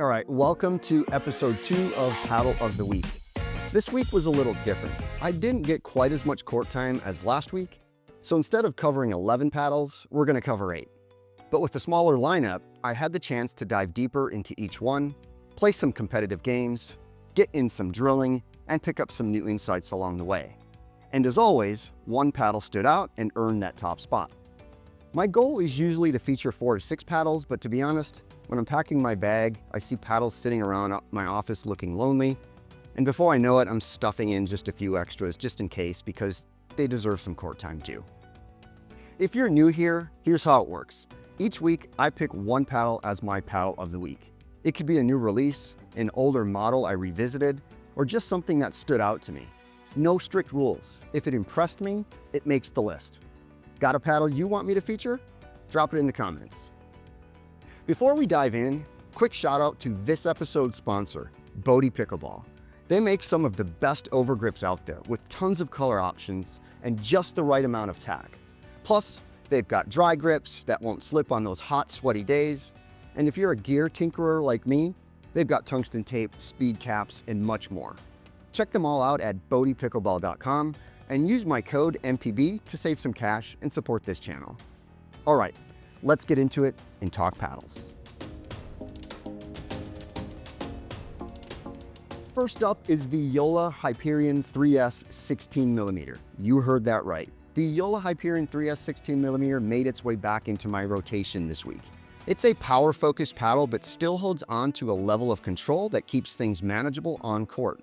All right, welcome to episode 2 of Paddle of the Week. This week was a little different. I didn't get quite as much court time as last week, so instead of covering 11 paddles, we're going to cover 8. But with a smaller lineup, I had the chance to dive deeper into each one, play some competitive games, get in some drilling, and pick up some new insights along the way. And as always, one paddle stood out and earned that top spot. My goal is usually to feature 4 to 6 paddles, but to be honest, when I'm packing my bag, I see paddles sitting around my office looking lonely, and before I know it, I'm stuffing in just a few extras just in case because they deserve some court time too. If you're new here, here's how it works. Each week, I pick one paddle as my paddle of the week. It could be a new release, an older model I revisited, or just something that stood out to me. No strict rules. If it impressed me, it makes the list. Got a paddle you want me to feature? Drop it in the comments. Before we dive in, quick shout out to this episode's sponsor, Bodhi Pickleball. They make some of the best overgrips out there with tons of color options and just the right amount of tack. Plus, they've got dry grips that won't slip on those hot, sweaty days. And if you're a gear tinkerer like me, they've got tungsten tape, speed caps, and much more. Check them all out at bodhipickleball.com and use my code MPB to save some cash and support this channel. All right, let's get into it and talk paddles. First up is the Joola Hyperion 3S 16mm. You heard that right. The Joola Hyperion 3S 16mm made its way back into my rotation this week. It's a power-focused paddle, but still holds on to a level of control that keeps things manageable on court.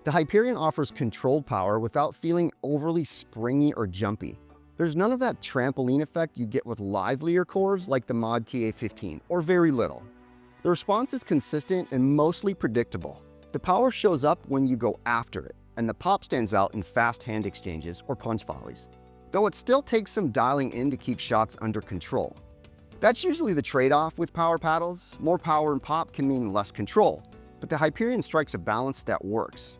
The Hyperion offers controlled power without feeling overly springy or jumpy. There's none of that trampoline effect you get with livelier cores like the Mod TA15, or very little. The response is consistent and mostly predictable. The power shows up when you go after it, and the pop stands out in fast hand exchanges or punch volleys, though it still takes some dialing in to keep shots under control. That's usually the trade-off with power paddles. More power and pop can mean less control, but the Hyperion strikes a balance that works.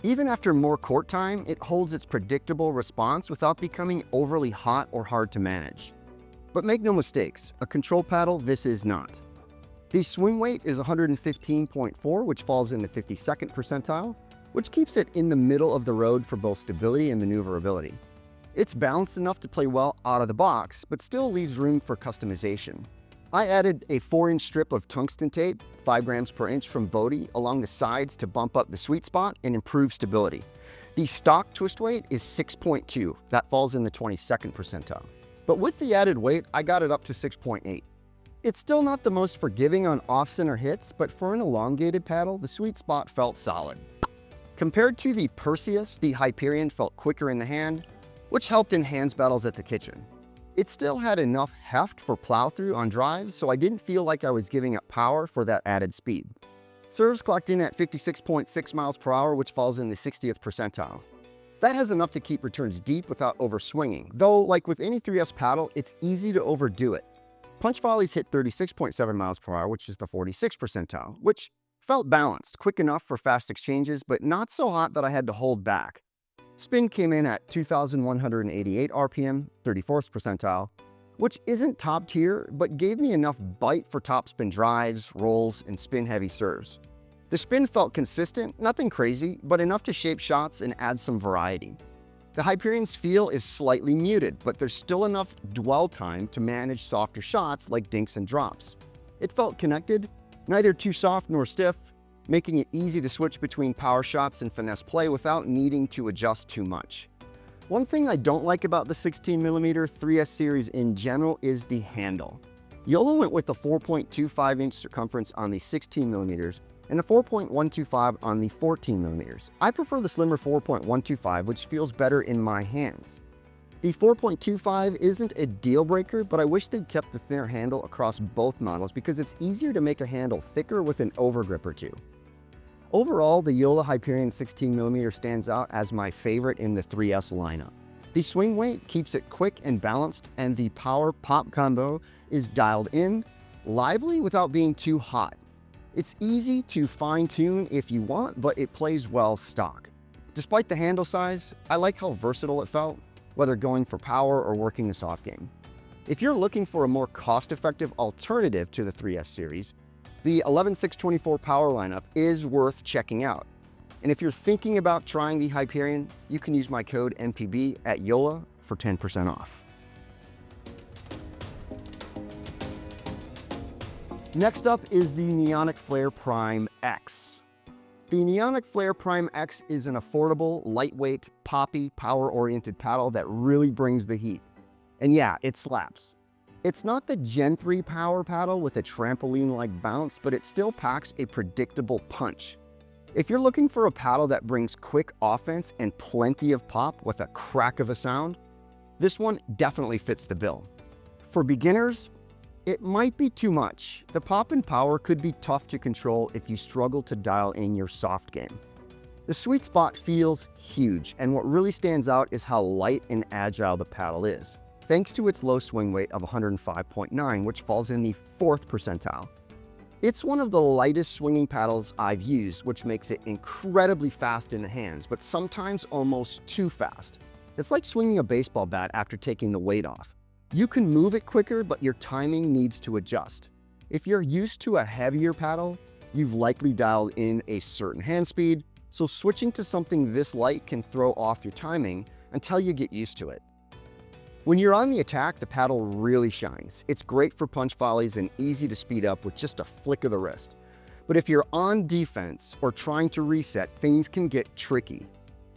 Even after more court time, it holds its predictable response without becoming overly hot or hard to manage. But make no mistakes, a control paddle this is not. The swing weight is 115.4, which falls in the 52nd percentile, which keeps it in the middle of the road for both stability and maneuverability. It's balanced enough to play well out of the box, but still leaves room for customization. I added a 4-inch strip of tungsten tape, 5 grams per inch from Bodhi, along the sides to bump up the sweet spot and improve stability. The stock twist weight is 6.2, that falls in the 22nd percentile. But with the added weight, I got it up to 6.8. It's still not the most forgiving on off-center hits, but for an elongated paddle, the sweet spot felt solid. Compared to the Perseus, the Hyperion felt quicker in the hand, which helped in hands battles at the kitchen. It still had enough heft for plow-through on drives, so I didn't feel like I was giving up power for that added speed. Serves clocked in at 56.6 miles per hour, which falls in the 60th percentile. That has enough to keep returns deep without overswinging, though like with any 3S paddle, it's easy to overdo it. Punch volleys hit 36.7 miles per hour, which is the 46th percentile, which felt balanced, quick enough for fast exchanges, but not so hot that I had to hold back. Spin came in at 2,188 RPM, 34th percentile, which isn't top tier, but gave me enough bite for topspin drives, rolls, and spin-heavy serves. The spin felt consistent, nothing crazy, but enough to shape shots and add some variety. The Hyperion's feel is slightly muted, but there's still enough dwell time to manage softer shots like dinks and drops. It felt connected, neither too soft nor stiff, making it easy to switch between power shots and finesse play without needing to adjust too much. One thing I don't like about the 16mm 3S series in general is the handle. Joola went with a 4.25-inch circumference on the 16mm and a 4.125 on the 14mm. I prefer the slimmer 4.125, which feels better in my hands. The 4.25 isn't a deal breaker, but I wish they'd kept the thinner handle across both models because it's easier to make a handle thicker with an overgrip or two. Overall, the Joola Hyperion 16mm stands out as my favorite in the 3S lineup. The swing weight keeps it quick and balanced, and the power-pop combo is dialed in, lively without being too hot. It's easy to fine-tune if you want, but it plays well stock. Despite the handle size, I like how versatile it felt, whether going for power or working the soft game. If you're looking for a more cost-effective alternative to the 3S series, The 11624 power lineup is worth checking out. And if you're thinking about trying the Hyperion, you can use my code MPB at Joola for 10% off. Next up is the Neonic Flare Prime X. The Neonic Flare Prime X is an affordable, lightweight, poppy, power-oriented paddle that really brings the heat. And yeah, it slaps. It's not the Gen 3 power paddle with a trampoline-like bounce, but it still packs a predictable punch. If you're looking for a paddle that brings quick offense and plenty of pop with a crack of a sound, this one definitely fits the bill. For beginners, it might be too much. The pop and power could be tough to control if you struggle to dial in your soft game. The sweet spot feels huge, and what really stands out is how light and agile the paddle is, thanks to its low swing weight of 105.9, which falls in the 4th percentile. It's one of the lightest swinging paddles I've used, which makes it incredibly fast in the hands, but sometimes almost too fast. It's like swinging a baseball bat after taking the weight off. You can move it quicker, but your timing needs to adjust. If you're used to a heavier paddle, you've likely dialed in a certain hand speed, so switching to something this light can throw off your timing until you get used to it. When you're on the attack, the paddle really shines. It's great for punch volleys and easy to speed up with just a flick of the wrist. But if you're on defense or trying to reset, things can get tricky.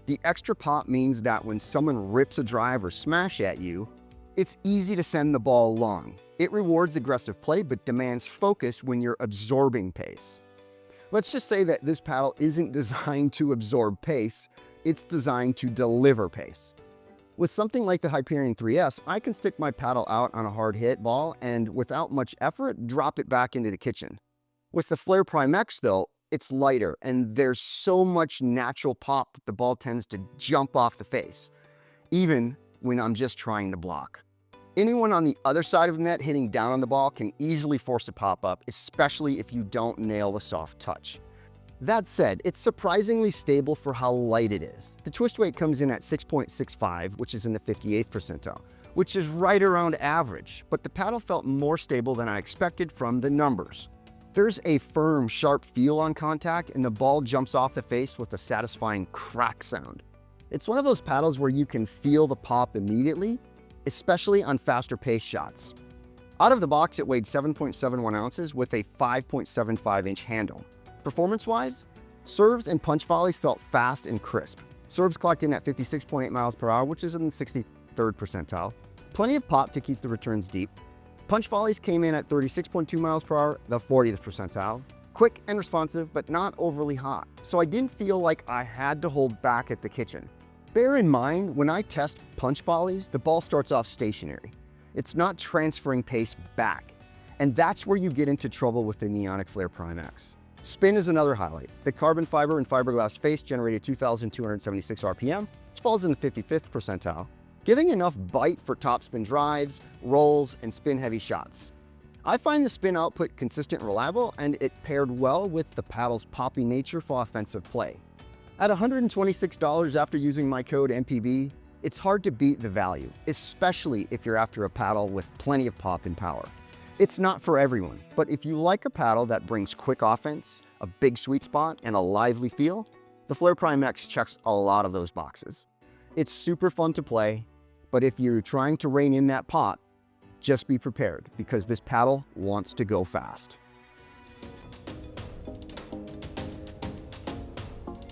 The extra pop means that when someone rips a drive or smash at you, it's easy to send the ball long. It rewards aggressive play, but demands focus when you're absorbing pace. Let's just say that this paddle isn't designed to absorb pace, it's designed to deliver pace. With something like the Hyperion 3S, I can stick my paddle out on a hard hit ball and without much effort, drop it back into the kitchen. With the Flare Prime X though, it's lighter and there's so much natural pop that the ball tends to jump off the face, even when I'm just trying to block. Anyone on the other side of the net hitting down on the ball can easily force a pop-up, especially if you don't nail the soft touch. That said, it's surprisingly stable for how light it is. The twist weight comes in at 6.65, which is in the 58th percentile, which is right around average, but the paddle felt more stable than I expected from the numbers. There's a firm, sharp feel on contact, and the ball jumps off the face with a satisfying crack sound. It's one of those paddles where you can feel the pop immediately, especially on faster pace shots. Out of the box, it weighed 7.71 ounces with a 5.75-inch handle. Performance-wise, serves and punch volleys felt fast and crisp. Serves clocked in at 56.8 miles per hour, which is in the 63rd percentile. Plenty of pop to keep the returns deep. Punch volleys came in at 36.2 miles per hour, the 40th percentile. Quick and responsive, but not overly hot, so I didn't feel like I had to hold back at the kitchen. Bear in mind, when I test punch volleys, the ball starts off stationary. It's not transferring pace back, and that's where you get into trouble with the Neonic Flare Prime X. Spin is another highlight. The carbon fiber and fiberglass face generated 2,276 RPM, which falls in the 55th percentile, giving enough bite for topspin drives, rolls, and spin-heavy shots. I find the spin output consistent and reliable, and it paired well with the paddle's poppy nature for offensive play. At $126 after using my code MPB, it's hard to beat the value, especially if you're after a paddle with plenty of pop and power. It's not for everyone, but if you like a paddle that brings quick offense, a big sweet spot, and a lively feel, the Flare Prime X checks a lot of those boxes. It's super fun to play, but if you're trying to rein in that pop, just be prepared because this paddle wants to go fast.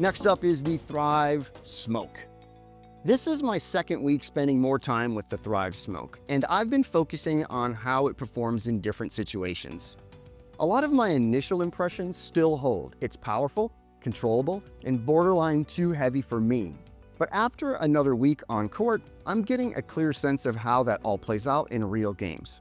Next up is the Thrive Smoke. This is my second week spending more time with the Thrive Smoke, and I've been focusing on how it performs in different situations. A lot of my initial impressions still hold. It's powerful, controllable, and borderline too heavy for me. But after another week on court, I'm getting a clear sense of how that all plays out in real games.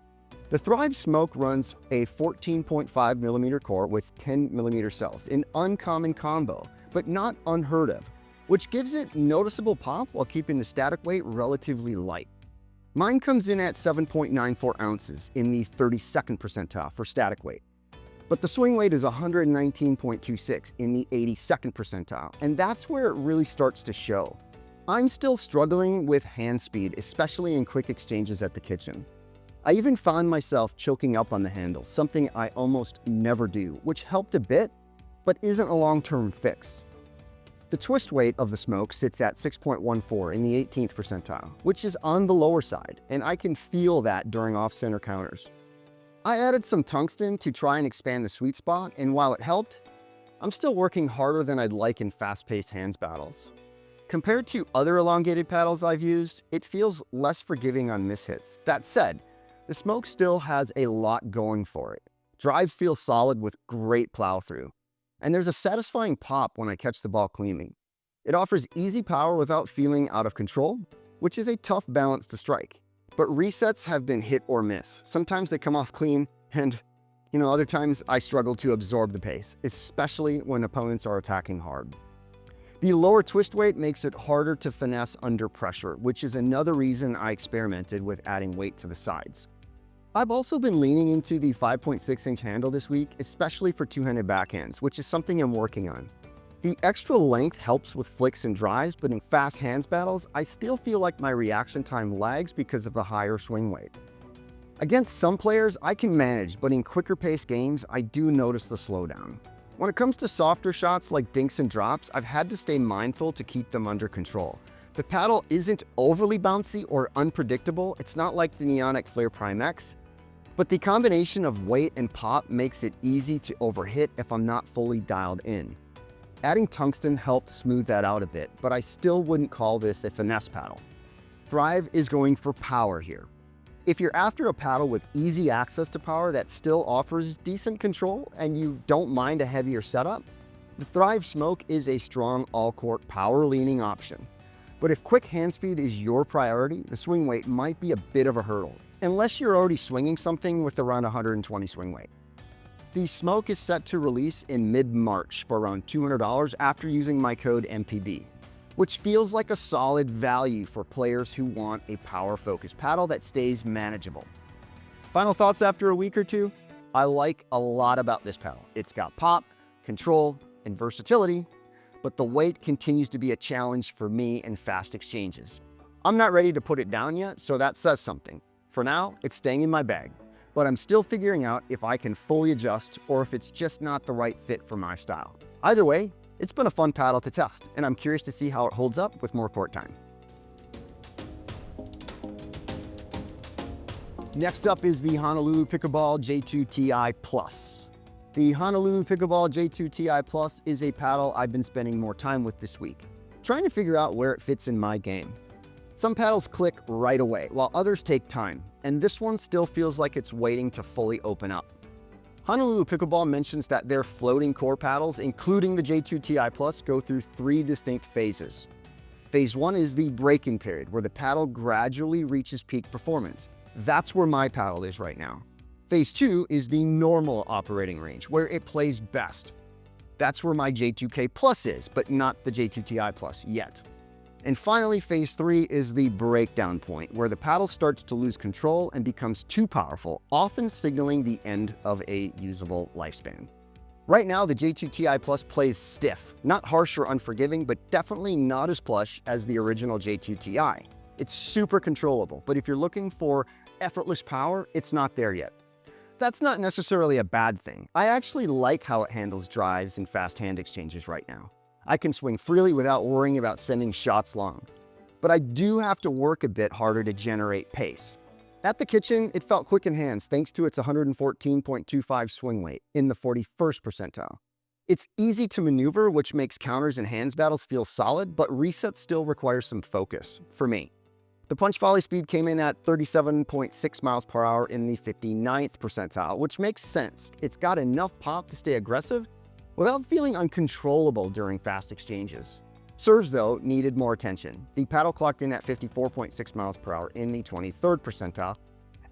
The Thrive Smoke runs a 14.5mm core with 10mm cells, an uncommon combo, but not unheard of, which gives it noticeable pop while keeping the static weight relatively light. Mine comes in at 7.94 ounces in the 32nd percentile for static weight, but the swing weight is 119.26 in the 82nd percentile, and that's where it really starts to show. I'm still struggling with hand speed, especially in quick exchanges at the kitchen. I even found myself choking up on the handle, something I almost never do, which helped a bit, but isn't a long-term fix. The twist weight of the smoke sits at 6.14 in the 18th percentile, which is on the lower side, and I can feel that during off-center counters. I added some tungsten to try and expand the sweet spot, and while it helped, I'm still working harder than I'd like in fast-paced hands battles. Compared to other elongated paddles I've used, it feels less forgiving on mishits. That said, the smoke still has a lot going for it. Drives feel solid with great plow-through, and there's a satisfying pop when I catch the ball cleanly. It offers easy power without feeling out of control, which is a tough balance to strike. But resets have been hit or miss. Sometimes they come off clean, and other times I struggle to absorb the pace, especially when opponents are attacking hard. The lower twist weight makes it harder to finesse under pressure, which is another reason I experimented with adding weight to the sides. I've also been leaning into the 5.6-inch handle this week, especially for two-handed backhands, which is something I'm working on. The extra length helps with flicks and drives, but in fast hands battles, I still feel like my reaction time lags because of the higher swing weight. Against some players, I can manage, but in quicker paced games, I do notice the slowdown. When it comes to softer shots like dinks and drops, I've had to stay mindful to keep them under control. The paddle isn't overly bouncy or unpredictable. It's not like the Neonic Flare Prime X, but the combination of weight and pop makes it easy to overhit if I'm not fully dialed in. Adding tungsten helped smooth that out a bit, but I still wouldn't call this a finesse paddle. Thrive is going for power here. If you're after a paddle with easy access to power that still offers decent control and you don't mind a heavier setup, the Thrive Smoke is a strong all-court power-leaning option. But if quick hand speed is your priority, the swing weight might be a bit of a hurdle, unless you're already swinging something with around 120 swing weight. The Smoke is set to release in mid-March for around $200 after using my code MPB, which feels like a solid value for players who want a power-focused paddle that stays manageable. Final thoughts after a week or two? I like a lot about this paddle. It's got pop, control, and versatility, but the weight continues to be a challenge for me in fast exchanges. I'm not ready to put it down yet, so that says something. For now, it's staying in my bag, but I'm still figuring out if I can fully adjust or if it's just not the right fit for my style. Either way, it's been a fun paddle to test, and I'm curious to see how it holds up with more court time. Next up is the Honolulu Pickleball J2 Ti Plus. The Honolulu Pickleball J2 Ti Plus is a paddle I've been spending more time with this week, trying to figure out where it fits in my game. Some paddles click right away, while others take time, and this one still feels like it's waiting to fully open up. Honolulu Pickleball mentions that their floating core paddles, including the J2 Ti Plus, go through 3 distinct phases. Phase 1 is the breaking period, where the paddle gradually reaches peak performance. That's where my paddle is right now. Phase 2 is the normal operating range, where it plays best. That's where my J2K Plus is, but not the J2 Ti Plus yet. And finally, phase 3 is the breakdown point, where the paddle starts to lose control and becomes too powerful, often signaling the end of a usable lifespan. Right now, the J2 Ti Plus plays stiff, not harsh or unforgiving, but definitely not as plush as the original J2 Ti. It's super controllable, but if you're looking for effortless power, it's not there yet. That's not necessarily a bad thing. I actually like how it handles drives and fast hand exchanges right now. I can swing freely without worrying about sending shots long. But I do have to work a bit harder to generate pace. At the kitchen, it felt quick in hands thanks to its 114.25 swing weight in the 41st percentile. It's easy to maneuver, which makes counters and hands battles feel solid, but resets still require some focus, for me. The punch volley speed came in at 37.6 miles per hour in the 59th percentile, which makes sense. It's got enough pop to stay aggressive without feeling uncontrollable during fast exchanges. Serves, though, needed more attention. The paddle clocked in at 54.6 miles per hour in the 23rd percentile,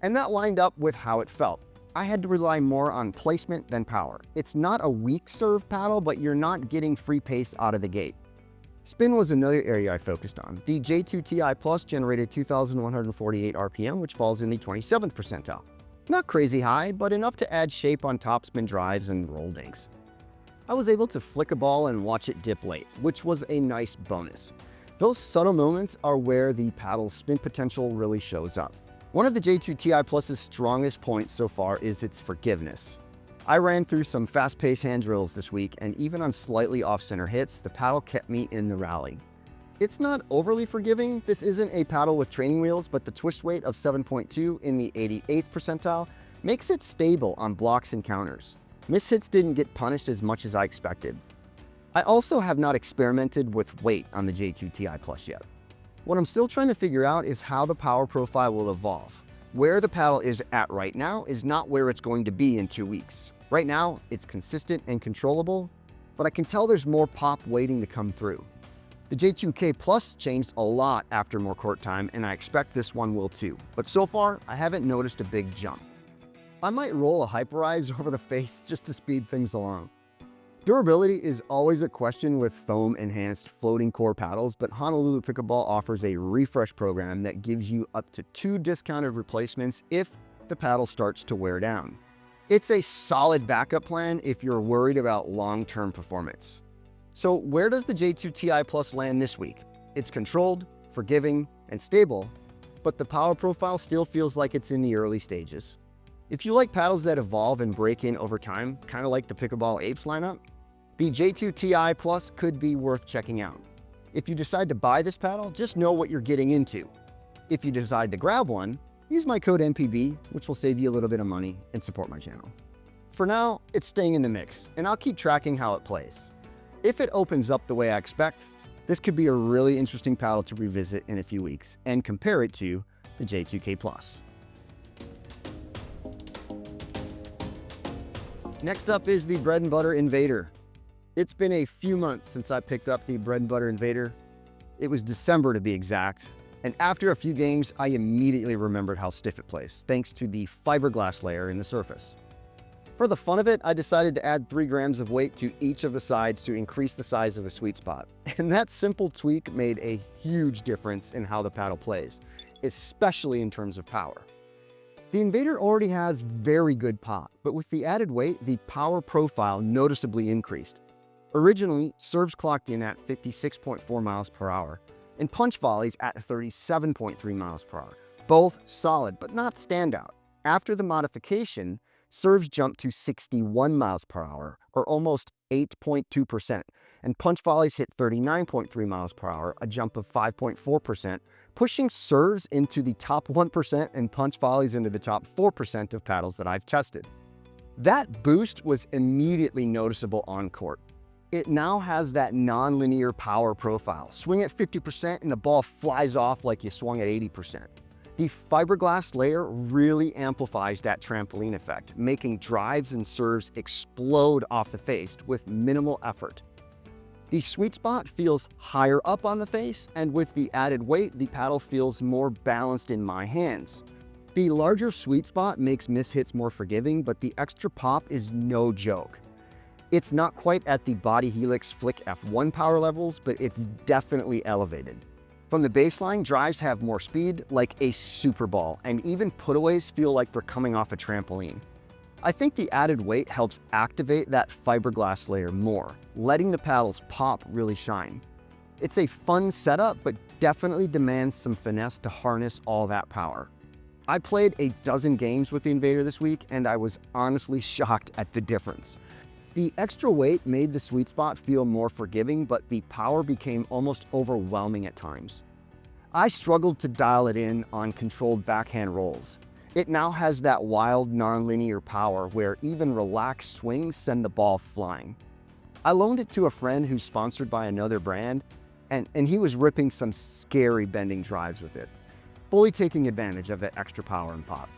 and that lined up with how it felt. I had to rely more on placement than power. It's not a weak serve paddle, but you're not getting free pace out of the gate. Spin was another area I focused on. The J2 Ti Plus generated 2,148 RPM, which falls in the 27th percentile. Not crazy high, but enough to add shape on topspin drives and roll dinks. I was able to flick a ball and watch it dip late, which was a nice bonus. Those subtle moments are where the paddle's spin potential really shows up. One of the J2 Ti Plus's strongest points so far is its forgiveness. I ran through some fast-paced hand drills this week, and even on slightly off-center hits, the paddle kept me in the rally. It's not overly forgiving. This isn't a paddle with training wheels, but the twist weight of 7.2 in the 88th percentile makes it stable on blocks and counters. Mishits didn't get punished as much as I expected. I also have not experimented with weight on the J2 Ti Plus yet. What I'm still trying to figure out is how the power profile will evolve. Where the paddle is at right now is not where it's going to be in 2 weeks. Right now, it's consistent and controllable, but I can tell there's more pop waiting to come through. The J2K Plus changed a lot after more court time, and I expect this one will too. But so far, I haven't noticed a big jump. I might roll a Hyperize over the face just to speed things along. Durability is always a question with foam-enhanced floating core paddles, but Honolulu Pickleball offers a refresh program that gives you up to 2 discounted replacements if the paddle starts to wear down. It's a solid backup plan if you're worried about long-term performance. So where does the J2 Ti Plus land this week? It's controlled, forgiving, and stable, but the power profile still feels like it's in the early stages. If you like paddles that evolve and break in over time, kind of like the Pickleball Apes lineup, the J2 Ti Plus could be worth checking out. If you decide to buy this paddle, just know what you're getting into. If you decide to grab one, use my code NPB, which will save you a little bit of money and support my channel. For now, it's staying in the mix, and I'll keep tracking how it plays. If it opens up the way I expect, this could be a really interesting paddle to revisit in a few weeks and compare it to the J2K Plus. Next up is the Bread and Butter Invader. It's been a few months since I picked up the Bread and Butter Invader. It was December to be exact, and after a few games, I immediately remembered how stiff it plays, thanks to the fiberglass layer in the surface. For the fun of it, I decided to add 3 grams of weight to each of the sides to increase the size of the sweet spot. And that simple tweak made a huge difference in how the paddle plays, especially in terms of power. The Invader already has very good pop, but with the added weight, the power profile noticeably increased. Originally, serves clocked in at 56.4 miles per hour, and punch volleys at 37.3 miles per hour. Both solid, but not standout. After the modification, serves jumped to 61 miles per hour, or almost 8.2%, and punch volleys hit 39.3 miles per hour, a jump of 5.4%, pushing serves into the top 1% and punch volleys into the top 4% of paddles that I've tested. That boost was immediately noticeable on court. It now has that non-linear power profile. Swing at 50% and the ball flies off like you swung at 80%. The fiberglass layer really amplifies that trampoline effect, making drives and serves explode off the face with minimal effort. The sweet spot feels higher up on the face, and with the added weight, the paddle feels more balanced in my hands. The larger sweet spot makes mishits more forgiving, but the extra pop is no joke. It's not quite at the Bodhi Helix Flick F1 power levels, but it's definitely elevated. From the baseline, drives have more speed, like a super ball, and even putaways feel like they're coming off a trampoline. I think the added weight helps activate that fiberglass layer more, letting the paddle's pop really shine. It's a fun setup, but definitely demands some finesse to harness all that power. I played a dozen games with the Invader this week, and I was honestly shocked at the difference. The extra weight made the sweet spot feel more forgiving, but the power became almost overwhelming at times. I struggled to dial it in on controlled backhand rolls. It now has that wild non-linear power where even relaxed swings send the ball flying. I loaned it to a friend who's sponsored by another brand, and he was ripping some scary bending drives with it, fully taking advantage of that extra power and pop.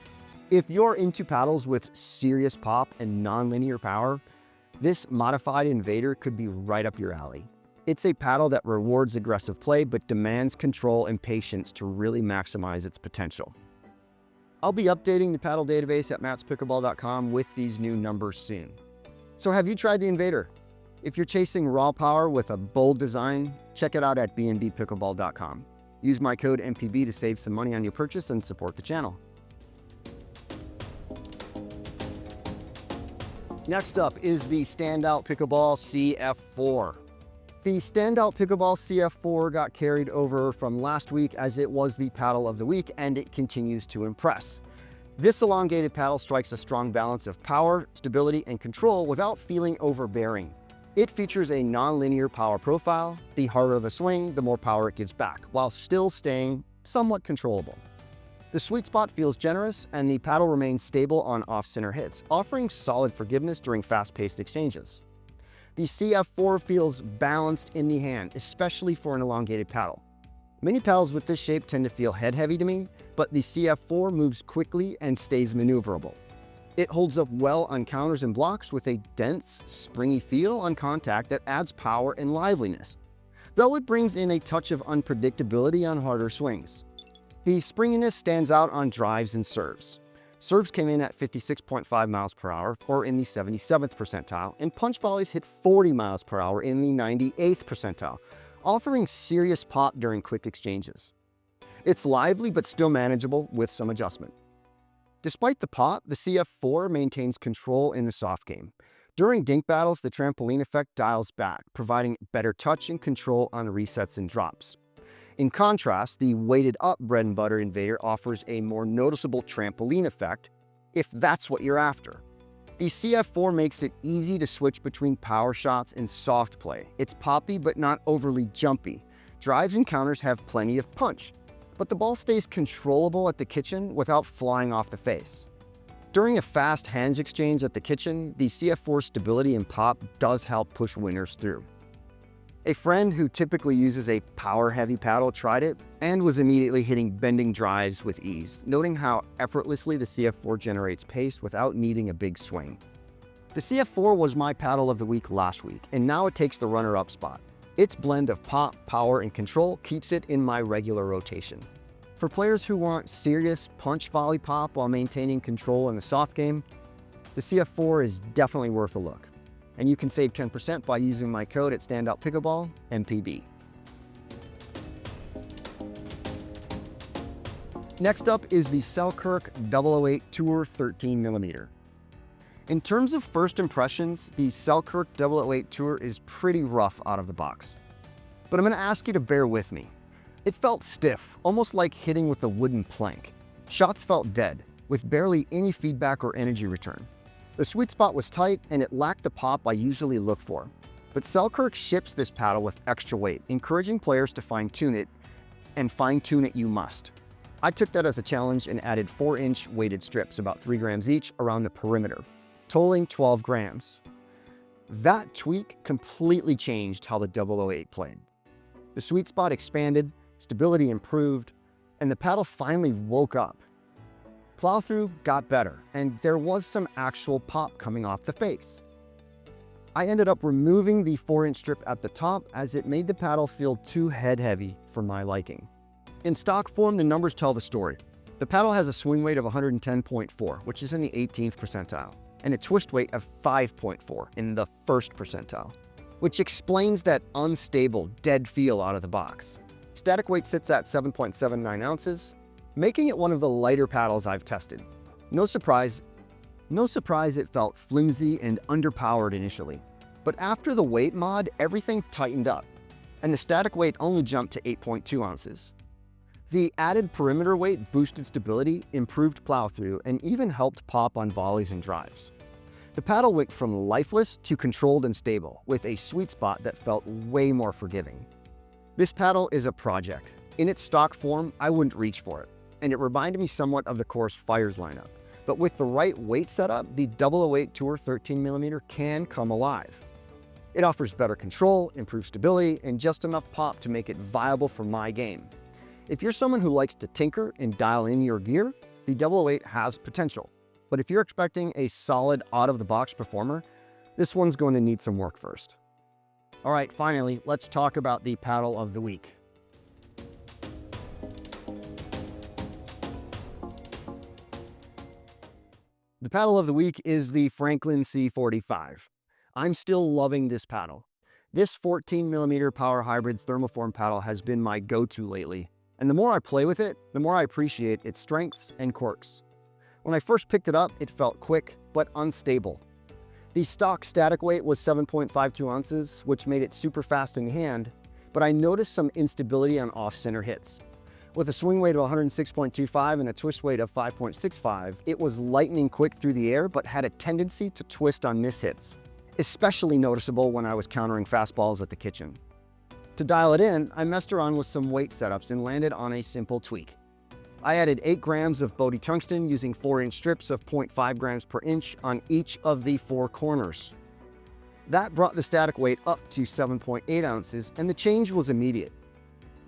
If you're into paddles with serious pop and non-linear power, this modified Invader could be right up your alley. It's a paddle that rewards aggressive play but demands control and patience to really maximize its potential. I'll be updating the paddle database at mattspickleball.com with these new numbers soon. So have you tried the Invader? If you're chasing raw power with a bold design, check it out at bnbpickleball.com. Use my code NPB to save some money on your purchase and support the channel. Next up is the Standout Pickleball CF4. The Standout Pickleball CF4 got carried over from last week as it was the paddle of the week, and it continues to impress. This elongated paddle strikes a strong balance of power, stability, and control without feeling overbearing. It features a non-linear power profile. The harder the swing, the more power it gives back, while still staying somewhat controllable. The sweet spot feels generous, and the paddle remains stable on off-center hits, offering solid forgiveness during fast-paced exchanges. The CF4 feels balanced in the hand, especially for an elongated paddle. Many paddles with this shape tend to feel head-heavy to me, but the CF4 moves quickly and stays maneuverable. It holds up well on counters and blocks with a dense, springy feel on contact that adds power and liveliness, though it brings in a touch of unpredictability on harder swings. The springiness stands out on drives and serves. Serves came in at 56.5 miles per hour, or in the 77th percentile, and punch volleys hit 40 miles per hour in the 98th percentile, offering serious pop during quick exchanges. It's lively but still manageable with some adjustment. Despite the pop, the CF4 maintains control in the soft game. During dink battles, the trampoline effect dials back, providing better touch and control on resets and drops. In contrast, the weighted up bread and butter Invader offers a more noticeable trampoline effect, if that's what you're after. The CF4 makes it easy to switch between power shots and soft play. It's poppy but not overly jumpy. Drives and counters have plenty of punch, but the ball stays controllable at the kitchen without flying off the face. During a fast hands exchange at the kitchen, the CF4 stability and pop does help push winners through. A friend who typically uses a power-heavy paddle tried it and was immediately hitting bending drives with ease, noting how effortlessly the CF4 generates pace without needing a big swing. The CF4 was my paddle of the week last week, and now it takes the runner-up spot. Its blend of pop, power, and control keeps it in my regular rotation. For players who want serious punch volley pop while maintaining control in the soft game, the CF4 is definitely worth a look. And you can save 10% by using my code at Standout Pickleball MPB. Next up is the Selkirk 008 Tour 13mm. In terms of first impressions, the Selkirk 008 Tour is pretty rough out of the box. But I'm going to ask you to bear with me. It felt stiff, almost like hitting with a wooden plank. Shots felt dead, with barely any feedback or energy return. The sweet spot was tight, and it lacked the pop I usually look for. But Selkirk ships this paddle with extra weight, encouraging players to fine-tune it, and fine-tune it you must. I took that as a challenge and added 4-inch weighted strips, about 3 grams each, around the perimeter, totaling 12 grams. That tweak completely changed how the 008 played. The sweet spot expanded, stability improved, and the paddle finally woke up. Plow-through got better, and there was some actual pop coming off the face. I ended up removing the 4-inch strip at the top as it made the paddle feel too head-heavy for my liking. In stock form, the numbers tell the story. The paddle has a swing weight of 110.4, which is in the 18th percentile, and a twist weight of 5.4 in the 1st percentile, which explains that unstable, dead feel out of the box. Static weight sits at 7.79 ounces, making it one of the lighter paddles I've tested. No surprise it felt flimsy and underpowered initially. But after the weight mod, everything tightened up, and the static weight only jumped to 8.2 ounces. The added perimeter weight boosted stability, improved plow-through, and even helped pop on volleys and drives. The paddle went from lifeless to controlled and stable, with a sweet spot that felt way more forgiving. This paddle is a project. In its stock form, I wouldn't reach for it, and it reminded me somewhat of the Course Fires lineup. But with the right weight setup, the 008 Tour 13mm can come alive. It offers better control, improved stability, and just enough pop to make it viable for my game. If you're someone who likes to tinker and dial in your gear, the 008 has potential. But if you're expecting a solid out-of-the-box performer, this one's going to need some work first. All right, finally, let's talk about the paddle of the week. The paddle of the week is the Franklin C45. I'm still loving this paddle. This 14mm power hybrid thermoform paddle has been my go-to lately, and the more I play with it, the more I appreciate its strengths and quirks. When I first picked it up, it felt quick but unstable. The stock static weight was 7.52 ounces, which made it super fast in hand, but I noticed some instability on off-center hits. With a swing weight of 106.25 and a twist weight of 5.65, it was lightning quick through the air, but had a tendency to twist on miss hits, especially noticeable when I was countering fastballs at the kitchen. To dial it in, I messed around with some weight setups and landed on a simple tweak. I added 8 grams of Bodhi tungsten using 4-inch strips of 0.5 grams per inch on each of the 4 corners. That brought the static weight up to 7.8 ounces, and the change was immediate.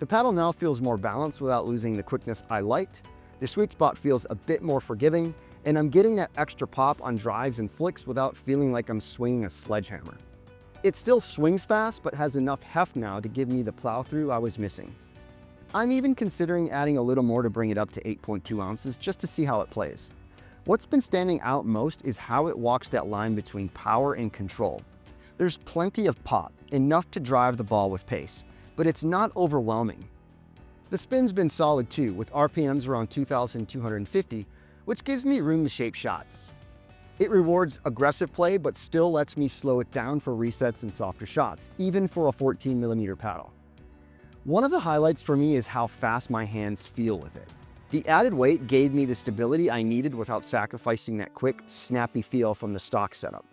The paddle now feels more balanced without losing the quickness I liked. The sweet spot feels a bit more forgiving, and I'm getting that extra pop on drives and flicks without feeling like I'm swinging a sledgehammer. It still swings fast, but has enough heft now to give me the plow through I was missing. I'm even considering adding a little more to bring it up to 8.2 ounces just to see how it plays. What's been standing out most is how it walks that line between power and control. There's plenty of pop, enough to drive the ball with pace, but it's not overwhelming. The spin's been solid too, with RPMs around 2,250, which gives me room to shape shots. It rewards aggressive play, but still lets me slow it down for resets and softer shots, even for a 14mm paddle. One of the highlights for me is how fast my hands feel with it. The added weight gave me the stability I needed without sacrificing that quick, snappy feel from the stock setup.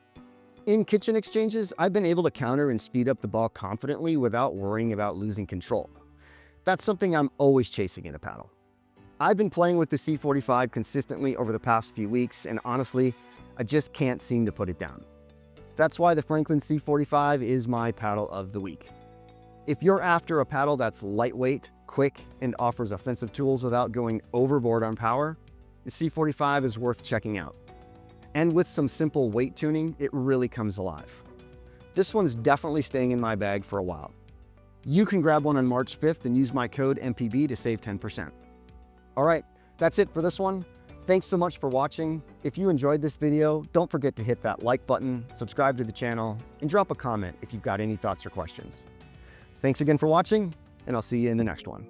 In kitchen exchanges, I've been able to counter and speed up the ball confidently without worrying about losing control. That's something I'm always chasing in a paddle. I've been playing with the C45 consistently over the past few weeks, and honestly, I just can't seem to put it down. That's why the Franklin C45 is my paddle of the week. If you're after a paddle that's lightweight, quick, and offers offensive tools without going overboard on power, the C45 is worth checking out. And with some simple weight tuning, it really comes alive. This one's definitely staying in my bag for a while. You can grab one on March 5th and use my code MPB to save 10%. All right, that's it for this one. Thanks so much for watching. If you enjoyed this video, don't forget to hit that like button, subscribe to the channel, and drop a comment if you've got any thoughts or questions. Thanks again for watching, and I'll see you in the next one.